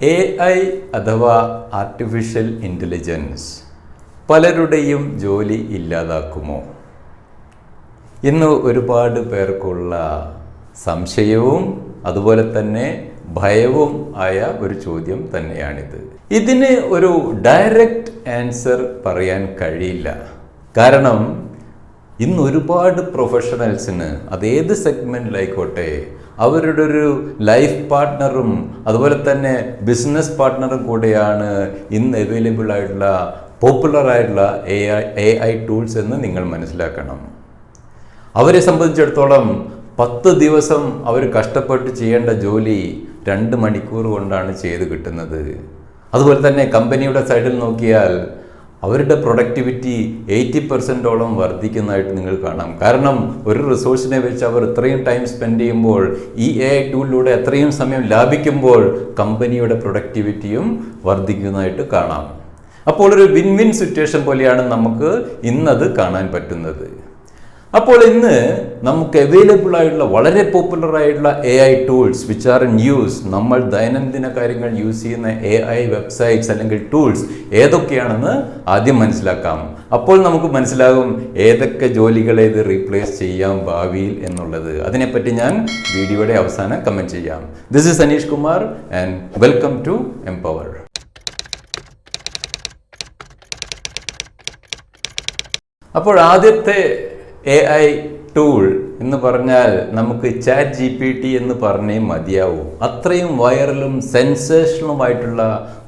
AI അഥവാ artificial intelligence പലരുടെയും ജോലി ഇല്ലാതാക്കുമോ? ഇന്ന് ഒരുപാട് പേർക്കുള്ള സംശയവും അതുപോലെ തന്നെ ഭയവും ആയ ഒരു ചോദ്യം തന്നെയാണിത്. ഇതിന് ഒരു ഡയറക്റ്റ് ആൻസർ പറയാൻ കഴിയില്ല. കാരണം ഇന്ന് ഒരുപാട് പ്രൊഫഷണൽസിന് അതേത് സെഗ്മെൻറ്റിലായിക്കോട്ടെ അവരുടെ ഒരു ലൈഫ് പാർട്ട്ണറും അതുപോലെ തന്നെ ബിസിനസ് പാർട്ട്ണറും കൂടെയാണ് ഇന്ന് അവൈലബിൾ ആയിട്ടുള്ള പോപ്പുലറായിട്ടുള്ള AI ടൂൾസ് എന്ന് നിങ്ങൾ മനസ്സിലാക്കണം. അവരെ സംബന്ധിച്ചിടത്തോളം 10 ദിവസം അവർ കഷ്ടപ്പെട്ട് ചെയ്യേണ്ട ജോലി 2 മണിക്കൂർ കൊണ്ടാണ് ചെയ്ത് കിട്ടുന്നത്. അതുപോലെ തന്നെ കമ്പനിയുടെ സൈഡിൽ നോക്കിയാൽ അവരുടെ പ്രൊഡക്ടിവിറ്റി 80% വർദ്ധിക്കുന്നതായിട്ട് നിങ്ങൾ കാണാം. കാരണം ഒരു റിസോഴ്സിനെ വെച്ച് അവർ ഇത്രയും ടൈം സ്പെൻഡ് ചെയ്യുമ്പോൾ ഈ AI ടൂളിലൂടെ അത്രയും സമയം ലാഭിക്കുമ്പോൾ കമ്പനിയുടെ പ്രൊഡക്ടിവിറ്റിയും വർദ്ധിക്കുന്നതായിട്ട് കാണാം. അപ്പോൾ ഒരു വിൻ വിൻ സിറ്റുവേഷൻ പോലെയാണ് നമുക്ക് ഇന്നത് കാണാൻ പറ്റുന്നത്. അപ്പോൾ ഇന്ന് നമുക്ക് അവൈലബിൾ ആയിട്ടുള്ള വളരെ പോപ്പുലർ ആയിട്ടുള്ള AI tools which are in use, നമ്മൾ ദൈനംദിന കാര്യങ്ങൾ യൂസ് ചെയ്യുന്ന AI വെബ്സൈറ്റ്സ് അല്ലെങ്കിൽ ടൂൾസ് ഏതൊക്കെയാണെന്ന് ആദ്യം മനസ്സിലാക്കാം. അപ്പോൾ നമുക്ക് മനസ്സിലാകും ഏതൊക്കെ ജോലികളെ ഇത് റീപ്ലേസ് ചെയ്യാം ഭാവിയിൽ എന്നുള്ളത്. അതിനെപ്പറ്റി ഞാൻ വീഡിയോയുടെ അവസാനം കമൻറ്റ് ചെയ്യാം. This is Aneesh Kumar and welcome to empower. അപ്പോൾ ആദ്യത്തെ AI ടൂൾ എന്ന് പറഞ്ഞാൽ നമുക്ക് ChatGPT എന്ന് പറഞ്ഞേ മതിയാവും. അത്രയും വൈറലും സെൻസേഷണലുമായിട്ടുള്ള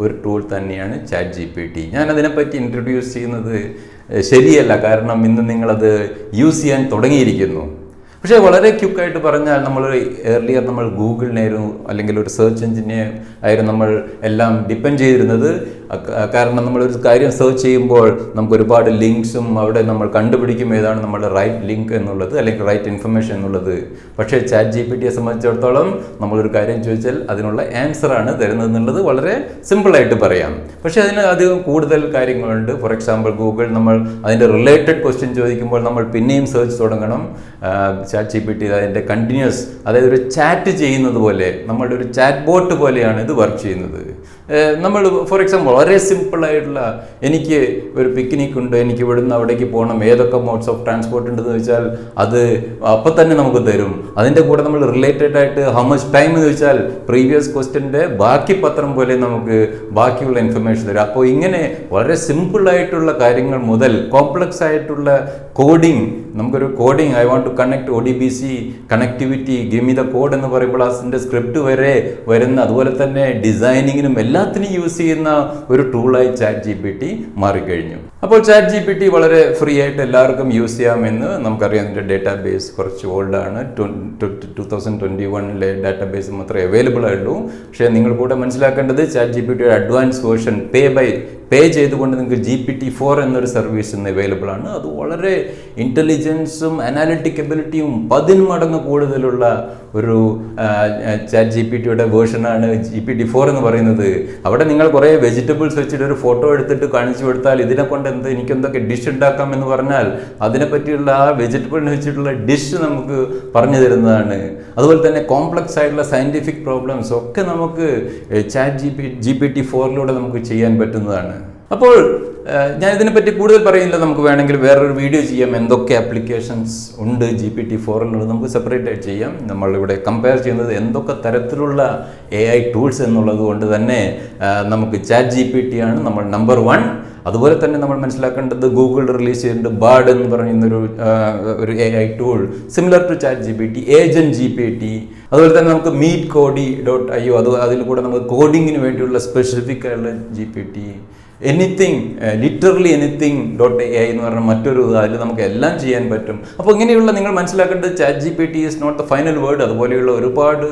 ഒരു ടൂൾ തന്നെയാണ് ChatGPT. ഞാൻ അതിനെപ്പറ്റി ഇൻട്രൊഡ്യൂസ് ചെയ്യുന്നത് ശരിയല്ല, കാരണം ഇന്ന് നിങ്ങളത് യൂസ് ചെയ്യാൻ തുടങ്ങിയിരിക്കുന്നു. പക്ഷേ വളരെ ക്വിക്കായിട്ട് പറഞ്ഞാൽ നമ്മൾ ഏർലിയർ നമ്മൾ ഗൂഗിളിനായിരുന്നു അല്ലെങ്കിൽ ഒരു സെർച്ച് എഞ്ചിനെ ആയിരുന്നു നമ്മൾ എല്ലാം ഡിപ്പെൻഡ് ചെയ്തിരുന്നത്. കാരണം നമ്മളൊരു കാര്യം സെർച്ച് ചെയ്യുമ്പോൾ നമുക്ക് ഒരുപാട് ലിങ്ക്സും അവിടെ നമ്മൾ കണ്ടുപിടിക്കും ഏതാണ് നമ്മുടെ റൈറ്റ് ലിങ്ക് എന്നുള്ളത് അല്ലെങ്കിൽ റൈറ്റ് ഇൻഫർമേഷൻ എന്നുള്ളത്. പക്ഷേ ChatGPTയെ സംബന്ധിച്ചിടത്തോളം നമ്മളൊരു കാര്യം ചോദിച്ചാൽ അതിനുള്ള ആൻസറാണ് തരുന്നത് എന്നുള്ളത് വളരെ സിമ്പിളായിട്ട് പറയാം. പക്ഷേ അതിന് അധികം കൂടുതൽ കാര്യങ്ങളുണ്ട്. ഫോർ എക്സാമ്പിൾ ഗൂഗിൾ നമ്മൾ അതിൻ്റെ റിലേറ്റഡ് ക്വസ്റ്റ്യൻ ചോദിക്കുമ്പോൾ നമ്മൾ പിന്നെയും സെർച്ച് തുടങ്ങണം. ChatGPT അതിൻ്റെ കണ്ടിന്യൂസ്, അതായത് ഒരു ചാറ്റ് ചെയ്യുന്നത് പോലെ, നമ്മളുടെ ഒരു ചാറ്റ് ബോട്ട് പോലെയാണ് ഇത് വർക്ക് ചെയ്യുന്നത്. നമ്മൾ ഫോർ എക്സാമ്പിൾ വളരെ സിമ്പിളായിട്ടുള്ള എനിക്ക് ഒരു പിക്നിക് ഉണ്ട്, എനിക്ക് ഇവിടുന്ന് അവിടേക്ക് പോകണം, ഏതൊക്കെ മോഡ്സ് ഓഫ് ട്രാൻസ്പോർട്ട് ഉണ്ടെന്ന് ചോദിച്ചാൽ അത് അപ്പം തന്നെ നമുക്ക് തരും. അതിൻ്റെ കൂടെ നമ്മൾ റിലേറ്റഡ് ആയിട്ട് ഹൗ മച്ച് ടൈം എന്ന് ചോദിച്ചാൽ പ്രീവിയസ് ക്വസ്റ്റ്യൻ്റെ ബാക്കി പത്രം പോലെ നമുക്ക് ബാക്കിയുള്ള ഇൻഫർമേഷൻ തരും. അപ്പോൾ ഇങ്ങനെ വളരെ സിമ്പിളായിട്ടുള്ള കാര്യങ്ങൾ മുതൽ കോംപ്ലക്സ് ആയിട്ടുള്ള കോഡിങ്, നമുക്കൊരു coding I want to connect ODBC connectivity give me the code എന്ന് പറയുമ്പോൾ അതിൻ്റെ സ്ക്രിപ്റ്റ് വരെ വരുന്ന, അതുപോലെ തന്നെ ഡിസൈനിങ്ങിനും എല്ലാത്തിനും യൂസ് ചെയ്യുന്ന ഒരു ടൂളായി ChatGPT മാറിക്കഴിഞ്ഞു. അപ്പോൾ ChatGPT വളരെ ഫ്രീ ആയിട്ട് എല്ലാവർക്കും യൂസ് ചെയ്യാമെന്ന് നമുക്കറിയാം. അതിൻ്റെ ഡേറ്റാബേസ് കുറച്ച് ഓൾഡാണ്, 2021 ഡാറ്റാബേസ് മാത്രമേ അവൈലബിൾ ആയിട്ടുള്ളൂ. പക്ഷേ നിങ്ങൾ കൂടെ മനസ്സിലാക്കേണ്ടത് ChatGPTയുടെ അഡ്വാൻസ് വേർഷൻ പേ ചെയ്തുകൊണ്ട് നിങ്ങൾക്ക് GPT4 എന്നൊരു സർവീസ് ഇന്ന് അവൈലബിൾ ആണ്. അത് വളരെ ഇൻ്റലിജൻസും അനാലിറ്റിക് എബിലിറ്റിയും 10 മടങ്ങ് കൂടുതലുള്ള ഒരു ChatGPTയുടെ വേർഷനാണ് GPT4 എന്ന് പറയുന്നത്. അവിടെ നിങ്ങൾ കുറേ വെജിറ്റബിൾസ് വെച്ചിട്ട് ഒരു ഫോട്ടോ എടുത്തിട്ട് കാണിച്ചു കൊടുത്താൽ ഇതിനെ കൊണ്ട് എനിക്കെന്തൊക്കെ ഡിഷ് ഉണ്ടാക്കാം എന്ന് പറഞ്ഞാൽ അതിനെപ്പറ്റിയുള്ള ആ വെജിറ്റബിളിനെ വെച്ചിട്ടുള്ള ഡിഷ് നമുക്ക് പറഞ്ഞു തരുന്നതാണ്. അതുപോലെ തന്നെ കോംപ്ലക്സ് ആയിട്ടുള്ള സയൻറ്റിഫിക് പ്രോബ്ലംസ് ഒക്കെ നമുക്ക് GPT4 നമുക്ക് ചെയ്യാൻ പറ്റുന്നതാണ്. അപ്പോൾ ഞാൻ ഇതിനെപ്പറ്റി കൂടുതൽ പറയുന്നില്ല, നമുക്ക് വേണമെങ്കിൽ വേറൊരു വീഡിയോ ചെയ്യാം. എന്തൊക്കെ ആപ്ലിക്കേഷൻസ് ഉണ്ട് GPT4 നമുക്ക് സെപ്പറേറ്റ് ആയിട്ട് ചെയ്യാം. നമ്മളിവിടെ കമ്പയർ ചെയ്യുന്നത് എന്തൊക്കെ തരത്തിലുള്ള AI ടൂൾസ് എന്നുള്ളത് കൊണ്ട് തന്നെ നമുക്ക് ChatGPT ആണ് നമ്മൾ നമ്പർ 1. അതുപോലെ തന്നെ നമ്മൾ മനസ്സിലാക്കേണ്ടത് ഗൂഗിൾ റിലീസ് ചെയ്തിട്ടുണ്ട് ബാർഡ് എന്ന് പറയുന്നൊരു AI tool similar to ChatGPT, AgentGPT. അതുപോലെ തന്നെ നമുക്ക് Meetcody.ai, അതിൽ കൂടെ നമുക്ക് കോഡിങ്ങിന് വേണ്ടിയുള്ള സ്പെസിഫിക് ആയിട്ടുള്ള GPT, ലിറ്ററലി anything.ai എന്ന് പറഞ്ഞാൽ മറ്റൊരു അതിൽ നമുക്ക് എല്ലാം ചെയ്യാൻ പറ്റും. അപ്പോൾ ഇങ്ങനെയുള്ള നിങ്ങൾ മനസ്സിലാക്കേണ്ടത് ChatGPT is not the final word. അതുപോലെയുള്ള ഒരുപാട്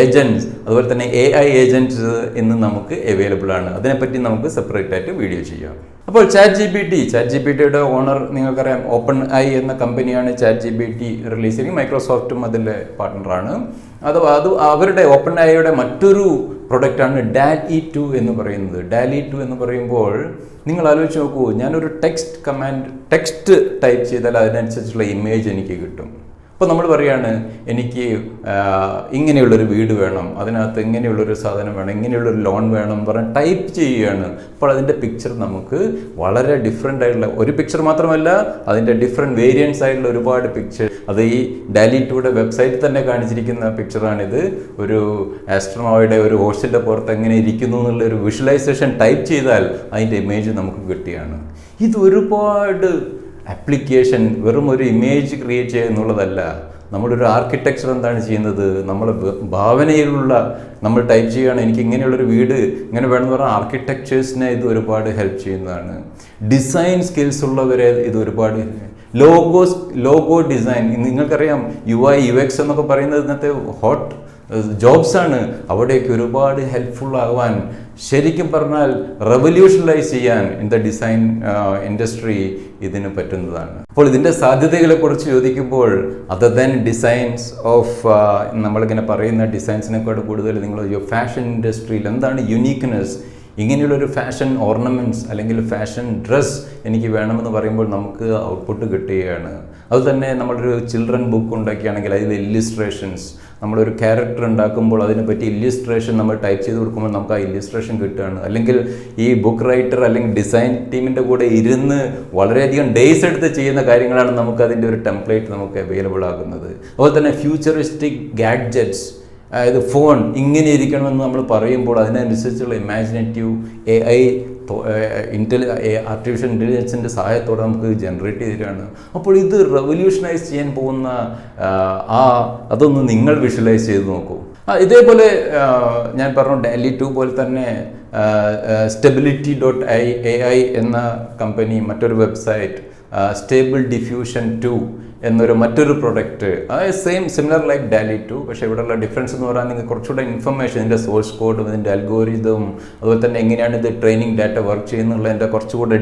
ഏജൻറ്റ്സ്, അതുപോലെ തന്നെ AI ഏജൻറ്റ്സ് ഇന്ന് നമുക്ക് അവൈലബിൾ ആണ്. അതിനെപ്പറ്റി നമുക്ക് സെപ്പറേറ്റ് ആയിട്ട് വീഡിയോ ചെയ്യാം. അപ്പോൾ ChatGPTയുടെ ഓണർ നിങ്ങൾക്കറിയാം, OpenAI എന്ന കമ്പനിയാണ് ChatGPT റിലീസ് ചെയ്യുന്നത്. മൈക്രോസോഫ്റ്റും അതിലെ പാർട്ട്ണറാണ്. അത് അവരുടെ OpenAIയുടെ മറ്റൊരു പ്രൊഡക്റ്റാണ് DALL-E 2 എന്ന് പറയുന്നത്. DALL-E 2 എന്ന് പറയുമ്പോൾ നിങ്ങൾ ആലോചിച്ച് നോക്കൂ, ഞാനൊരു ടെക്സ്റ്റ് ടൈപ്പ് ചെയ്താൽ അതിനനുസരിച്ചുള്ള ഇമേജ് എനിക്ക് കിട്ടും. അപ്പോൾ നമ്മൾ പറയുകയാണ് എനിക്ക് ഇങ്ങനെയുള്ളൊരു വീട് വേണം, അതിനകത്ത് ഇങ്ങനെയുള്ളൊരു സാധനം വേണം, ഇങ്ങനെയുള്ളൊരു ലോൺ വേണം എന്ന് പറഞ്ഞാൽ ടൈപ്പ് ചെയ്യുകയാണ്. അപ്പോൾ അതിൻ്റെ പിക്ചർ നമുക്ക് വളരെ ഡിഫറെൻ്റ് ആയിട്ടുള്ള ഒരു പിക്ചർ മാത്രമല്ല, അതിൻ്റെ ഡിഫറെൻറ്റ് വേരിയൻസ് ആയിട്ടുള്ള ഒരുപാട് പിക്ചർ. അത് ഈ DALL-E 2 വെബ്സൈറ്റിൽ തന്നെ കാണിച്ചിരിക്കുന്ന പിക്ചറാണിത്. ഒരു ആസ്ട്രോണോയുടെ ഒരു ഹോസ്റ്റലിൻ്റെ പുറത്ത് എങ്ങനെ ഇരിക്കുന്നു എന്നുള്ളൊരു വിഷ്വലൈസേഷൻ ടൈപ്പ് ചെയ്താൽ അതിൻ്റെ ഇമേജ് നമുക്ക് കിട്ടുകയാണ്. ഇത് ഒരുപാട് ആപ്ലിക്കേഷൻ, വെറും ഒരു ഇമേജ് ക്രിയേറ്റ് ചെയ്യുക എന്നുള്ളതല്ല. നമ്മളൊരു ആർക്കിടെക്ചർ എന്താണ് ചെയ്യുന്നത്, നമ്മളെ ഭാവനയിലുള്ള നമ്മൾ ടൈപ്പ് ചെയ്യുകയാണ് എനിക്ക് ഇങ്ങനെയുള്ളൊരു വീട് ഇങ്ങനെ വേണമെന്ന് പറഞ്ഞാൽ ആർക്കിടെക്ചേഴ്സിനെ ഇത് ഒരുപാട് ഹെൽപ്പ് ചെയ്യുന്നതാണ്. ഡിസൈൻ സ്കിൽസ് ഉള്ളവരെ ഇത് ഒരുപാട്, ലോഗോ ഡിസൈൻ, നിങ്ങൾക്കറിയാം UI UX എന്നൊക്കെ പറയുന്നത് ഇന്നത്തെ ഹോട്ട് ജോബ്സാണ്. അവിടേക്ക് ഒരുപാട് ഹെൽപ്ഫുൾ ആവാൻ, ശരിക്കും പറഞ്ഞാൽ റെവല്യൂഷണലൈസ് ചെയ്യാൻ ഇൻ ദ ഡിസൈൻ ഇൻഡസ്ട്രി ഇതിന് പറ്റുന്നതാണ്. അപ്പോൾ ഇതിൻ്റെ സാധ്യതകളെ കുറിച്ച് ചോദിക്കുമ്പോൾ അതർ ദാൻ ഡിസൈൻസ് ഓഫ് നമ്മളിങ്ങനെ പറയുന്ന ഡിസൈൻസിനെക്കാട് കൂടുതൽ നിങ്ങൾ ഫാഷൻ ഇൻഡസ്ട്രിയിൽ എന്താണ് യുണീക്ക്നെസ്, ഇങ്ങനെയുള്ളൊരു ഫാഷൻ ഓർണമെൻറ്റ്സ് അല്ലെങ്കിൽ ഫാഷൻ ഡ്രസ്സ് എനിക്ക് വേണമെന്ന് പറയുമ്പോൾ നമുക്ക് ഔട്ട്പുട്ട് കിട്ടുകയാണ്. അതുതന്നെ നമ്മളൊരു ചിൽഡ്രൻ ബുക്ക് ഉണ്ടാക്കുകയാണെങ്കിൽ അതിൽ ഇല്ലിസ്ട്രേഷൻസ്, നമ്മളൊരു ക്യാരക്ടർ ഉണ്ടാക്കുമ്പോൾ അതിനെ പറ്റി ഇല്ലിസ്ട്രേഷൻ നമ്മൾ ടൈപ്പ് ചെയ്ത് കൊടുക്കുമ്പോൾ നമുക്ക് ആ ഇല്ലിസ്ട്രേഷൻ കിട്ടുകയാണ്. അല്ലെങ്കിൽ ഈ ബുക്ക് റൈറ്റർ അല്ലെങ്കിൽ ഡിസൈൻ ടീമിൻ്റെ കൂടെ ഇരുന്ന് വളരെയധികം ഡേയ്സ് എടുത്ത് ചെയ്യുന്ന കാര്യങ്ങളാണ് നമുക്ക് അതിൻ്റെ ഒരു ടെംപ്ലേറ്റ് നമുക്ക് അവൈലബിൾ ആകുന്നത്. അതുപോലെ തന്നെ ഫ്യൂച്ചറിസ്റ്റിക് ഗാഡ്ജറ്റ്സ്, അതായത് ഫോൺ ഇങ്ങനെ ഇരിക്കണമെന്ന് നമ്മൾ പറയുമ്പോൾ അതിനനുസരിച്ചുള്ള ഇമാജിനേറ്റീവ് AI ആർട്ടിഫിഷ്യൽ ഇൻ്റലിജൻസിൻ്റെ സഹായത്തോടെ നമുക്ക് ജനറേറ്റ് ചെയ്തിട്ടാണ്. അപ്പോൾ ഇത് റെവല്യൂഷനൈസ് ചെയ്യാൻ പോകുന്ന അതൊന്ന് നിങ്ങൾ വിഷ്വലൈസ് ചെയ്ത് നോക്കൂ. ഇതേപോലെ ഞാൻ പറഞ്ഞു DALL-E 2 പോലെ തന്നെ stability.ai എന്ന കമ്പനി മറ്റൊരു വെബ്സൈറ്റ്, സ്റ്റേബിൾ ഡിഫ്യൂഷൻ 2 എന്നൊരു മറ്റൊരു പ്രൊഡക്റ്റ്, സിമിലർ ലൈക്ക് DALL-E 2. പക്ഷേ ഇവിടെയുള്ള ഡിഫറൻസ് എന്ന് പറഞ്ഞാൽ നിങ്ങൾക്ക് കുറച്ചുകൂടെ ഇൻഫർമേഷൻ, ഇതിൻ്റെ സോഴ്സ് കോഡും ഇതിൻ്റെ അൽഗോരിതം, അതുപോലെ തന്നെ എങ്ങനെയാണ് ഇത് ട്രെയിനിങ് ഡാറ്റ വർക്ക് ചെയ്യുന്നുള്ളതിൻ്റെ കുറച്ചുകൂടെ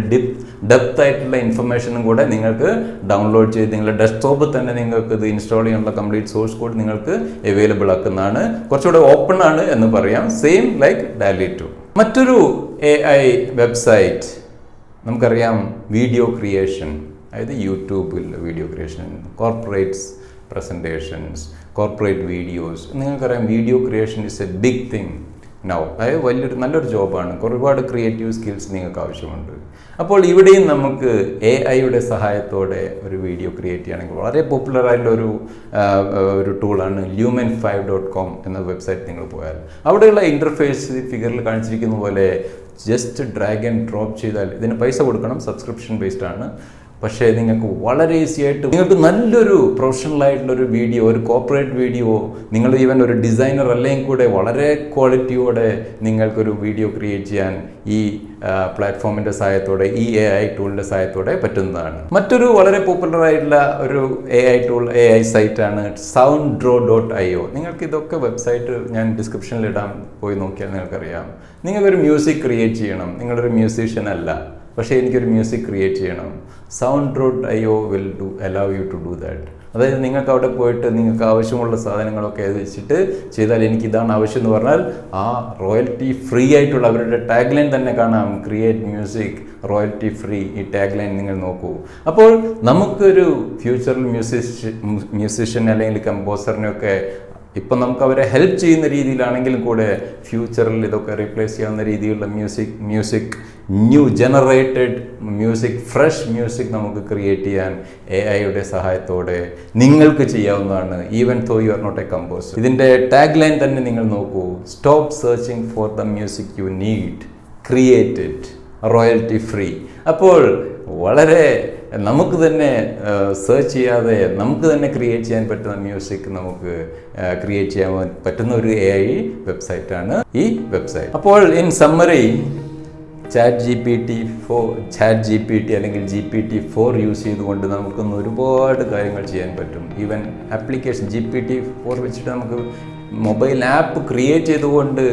ഡെപ്ത് ആയിട്ടുള്ള ഇൻഫർമേഷനും കൂടെ നിങ്ങൾക്ക് ഡൗൺലോഡ് ചെയ്ത് നിങ്ങളുടെ ഡെസ്ക്ടോപ്പിൽ തന്നെ നിങ്ങൾക്ക് ഇത് ഇൻസ്റ്റാൾ ചെയ്യാനുള്ള കംപ്ലീറ്റ് സോഴ്സ് കോഡ് നിങ്ങൾക്ക് അവൈലബിൾ ആക്കുന്നതാണ്. കുറച്ചുകൂടെ ഓപ്പൺ ആണ് എന്ന് പറയാം, സെയിം ലൈക്ക് DALL-E 2. മറ്റൊരു AI വെബ്സൈറ്റ് നമുക്കറിയാം, വീഡിയോ ക്രിയേഷൻ, അതായത് യൂട്യൂബിൽ video creation, corporates presentations, corporate videos. നിങ്ങൾക്കറിയാം video creation is a big thing now. അതായത് നല്ലൊരു ജോബാണ്, ഒരുപാട് ക്രിയേറ്റീവ് സ്കിൽസ് നിങ്ങൾക്ക് ആവശ്യമുണ്ട്. അപ്പോൾ ഇവിടെയും നമുക്ക് AI സഹായത്തോടെ ഒരു വീഡിയോ ക്രിയേറ്റ് ചെയ്യുകയാണെങ്കിൽ വളരെ പോപ്പുലർ ആയിട്ടുള്ള ഒരു ടൂളാണ് lumen5.com എന്ന വെബ്സൈറ്റ്. നിങ്ങൾ പോയാൽ അവിടെയുള്ള ഇൻ്റർഫേസ് ഫിഗറിൽ കാണിച്ചിരിക്കുന്ന പോലെ ജസ്റ്റ് ഡ്രാഗ് ആൻഡ് ഡ്രോപ്പ് ചെയ്താൽ, ഇതിന് പൈസ കൊടുക്കണം, സബ്സ്ക്രിപ്ഷൻ ബേസ്ഡ് ആണ്. പക്ഷേ നിങ്ങൾക്ക് വളരെ ഈസി ആയിട്ട് നിങ്ങൾക്ക് നല്ലൊരു പ്രൊഫഷണൽ ആയിട്ടുള്ളൊരു വീഡിയോ, ഒരു കോർപ്പറേറ്റ് വീഡിയോ, നിങ്ങൾ ഈവൻ ഒരു ഡിസൈനർ അല്ലെങ്കിൽ കൂടെ വളരെ ക്വാളിറ്റിയോടെ നിങ്ങൾക്കൊരു വീഡിയോ ക്രിയേറ്റ് ചെയ്യാൻ ഈ പ്ലാറ്റ്ഫോമിൻ്റെ സഹായത്തോടെ, ഈ AI ടൂളിൻ്റെ സഹായത്തോടെ പറ്റുന്നതാണ്. മറ്റൊരു വളരെ പോപ്പുലർ ആയിട്ടുള്ള ഒരു AI ടൂൾ, AI സൈറ്റാണ് sounddraw.io. നിങ്ങൾക്ക് ഇതൊക്കെ വെബ്സൈറ്റ് ഞാൻ ഡിസ്ക്രിപ്ഷനിൽ ഇടാം, പോയി നോക്കിയാൽ നിങ്ങൾക്കറിയാം. നിങ്ങൾക്കൊരു മ്യൂസിക് ക്രിയേറ്റ് ചെയ്യണം, നിങ്ങളൊരു മ്യൂസീഷ്യൻ അല്ല, പക്ഷേ എനിക്കൊരു മ്യൂസിക് ക്രിയേറ്റ് ചെയ്യണം, sounddraw.io will allow you to do that. അതായത് നിങ്ങൾക്ക് അവിടെ പോയിട്ട് നിങ്ങൾക്ക് ആവശ്യമുള്ള സാധനങ്ങളൊക്കെ വെച്ചിട്ട് ചെയ്താൽ എനിക്ക് ഇതാണ് ആവശ്യം എന്ന് പറഞ്ഞാൽ ആ റോയൽറ്റി ഫ്രീ ആയിട്ടുള്ള അവരുടെ ടാഗ് ലൈൻ തന്നെ കാണാം, ക്രിയേറ്റ് മ്യൂസിക് റോയൽറ്റി ഫ്രീ. ഈ ടാഗ് ലൈൻ നിങ്ങൾ നോക്കൂ. അപ്പോൾ നമുക്കൊരു ഫ്യൂച്ചറിൽ മ്യൂസിഷ്യൻ അല്ലെങ്കിൽ കമ്പോസറിനെയൊക്കെ ഇപ്പം നമുക്ക് അവരെ ഹെൽപ്പ് ചെയ്യുന്ന രീതിയിലാണെങ്കിലും കൂടെ ഫ്യൂച്ചറിൽ ഇതൊക്കെ റീപ്ലേസ് ചെയ്യാവുന്ന രീതിയിലുള്ള music new generated music, fresh music നമുക്ക് ക്രിയേറ്റ് ചെയ്യാൻ AI സഹായത്തോടെ നിങ്ങൾക്ക് ചെയ്യാവുന്നതാണ്, even though you are not a composer. ഇതിൻ്റെ ടാഗ് ലൈൻ തന്നെ നിങ്ങൾ നോക്കൂ, stop searching for the music you need, created royalty free. അപ്പോൾ വളരെ നമുക്ക് തന്നെ സെർച്ച് ചെയ്യാതെ നമുക്ക് തന്നെ ക്രിയേറ്റ് ചെയ്യാൻ പറ്റുന്ന മ്യൂസിക് നമുക്ക് ക്രിയേറ്റ് ചെയ്യാൻ പറ്റുന്ന ഒരു AI വെബ്സൈറ്റാണ് ഈ വെബ്സൈറ്റ്. അപ്പോൾ ഇൻ സമ്മറി, ChatGPT അല്ലെങ്കിൽ GPT4 യൂസ് ചെയ്തുകൊണ്ട് നമുക്കൊന്ന് ഒരുപാട് കാര്യങ്ങൾ ചെയ്യാൻ പറ്റും. ഈവൻ ആപ്ലിക്കേഷൻ GPT4 വെച്ചിട്ട് നമുക്ക് മൊബൈൽ ആപ്പ് ക്രിയേറ്റ് ചെയ്തുകൊണ്ട്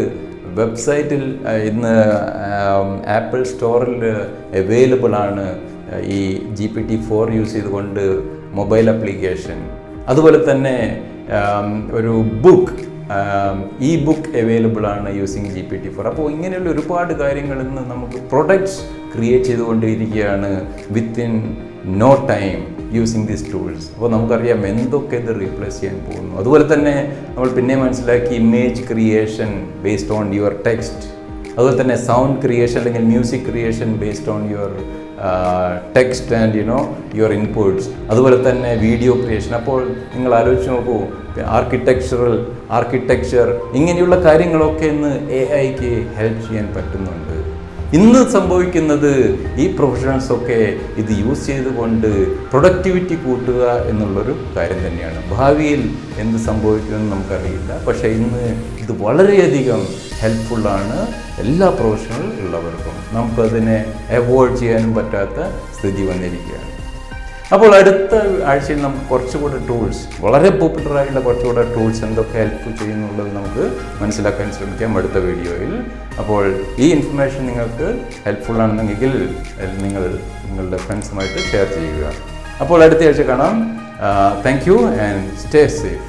വെബ്സൈറ്റിൽ ഇന്ന് ആപ്പിൾ സ്റ്റോറിൽ അവൈലബിൾ ആണ് ഈ GPT4 യൂസ് ചെയ്തുകൊണ്ട് മൊബൈൽ ആപ്ലിക്കേഷൻ. അതുപോലെ തന്നെ ഒരു ബുക്ക്, ബുക്ക് അവൈലബിൾ ആണ് യൂസിങ് GPT4. അപ്പോൾ ഇങ്ങനെയുള്ള ഒരുപാട് കാര്യങ്ങളിൽ നിന്ന് നമുക്ക് പ്രൊഡക്ട്സ് ക്രിയേറ്റ് ചെയ്തുകൊണ്ടിരിക്കുകയാണ് within no time. Using these tools. അപ്പോൾ നമുക്കറിയാം എന്തൊക്കെ ഇത് റീപ്ലേസ് ചെയ്യാൻ പോകുന്നു. അതുപോലെ തന്നെ നമ്മൾ പിന്നെ മനസ്സിലാക്കി image creation based on your text, അതുപോലെ തന്നെ സൗണ്ട് ക്രിയേഷൻ അല്ലെങ്കിൽ music creation based on your text and your inputs, അതുപോലെ തന്നെ വീഡിയോ ക്രിയേഷൻ. അപ്പോൾ നിങ്ങൾ ആലോചിച്ച് നോക്കൂ, ആർക്കിടെക്ചർ ഇങ്ങനെയുള്ള കാര്യങ്ങളൊക്കെ ഇന്ന് AI-ക്ക് ഹെൽപ്പ് ചെയ്യാൻ പറ്റുന്നുണ്ട്. ഇന്ന് സംഭവിക്കുന്നത് ഈ പ്രൊഫഷണൽസൊക്കെ ഇത് യൂസ് ചെയ്തുകൊണ്ട് പ്രൊഡക്ടിവിറ്റി കൂട്ടുക എന്നുള്ളൊരു കാര്യം തന്നെയാണ്. ഭാവിയിൽ എന്ത് സംഭവിക്കുമെന്ന് നമുക്കറിയില്ല, പക്ഷേ ഇന്ന് ഇത് വളരെയധികം ഹെൽപ്ഫുള്ളാണ് എല്ലാ പ്രൊഫഷണൽ ഉള്ളവർക്കും. നമുക്കതിനെ അവോയ്ഡ് ചെയ്യാനും പറ്റാത്ത സ്ഥിതി വന്നിരിക്കുകയാണ്. അപ്പോൾ അടുത്ത ആഴ്ചയിൽ നമുക്ക് കുറച്ചുകൂടെ ടൂൾസ്, വളരെ പോപ്പുലറായിട്ടുള്ള കുറച്ചുകൂടെ ടൂൾസ് എന്തൊക്കെ ഹെൽപ്പ് ചെയ്യുന്നുള്ളത് നമുക്ക് മനസ്സിലാക്കാൻ ശ്രമിക്കാം അടുത്ത വീഡിയോയിൽ. അപ്പോൾ ഈ ഇൻഫർമേഷൻ നിങ്ങൾക്ക് ഹെൽപ്ഫുൾ ആണെന്നെങ്കിൽ നിങ്ങൾ നിങ്ങളുടെ ഫ്രണ്ട്സുമായിട്ട് ഷെയർ ചെയ്യുക. അപ്പോൾ അടുത്ത ആഴ്ച കാണാം. Thank you and stay safe.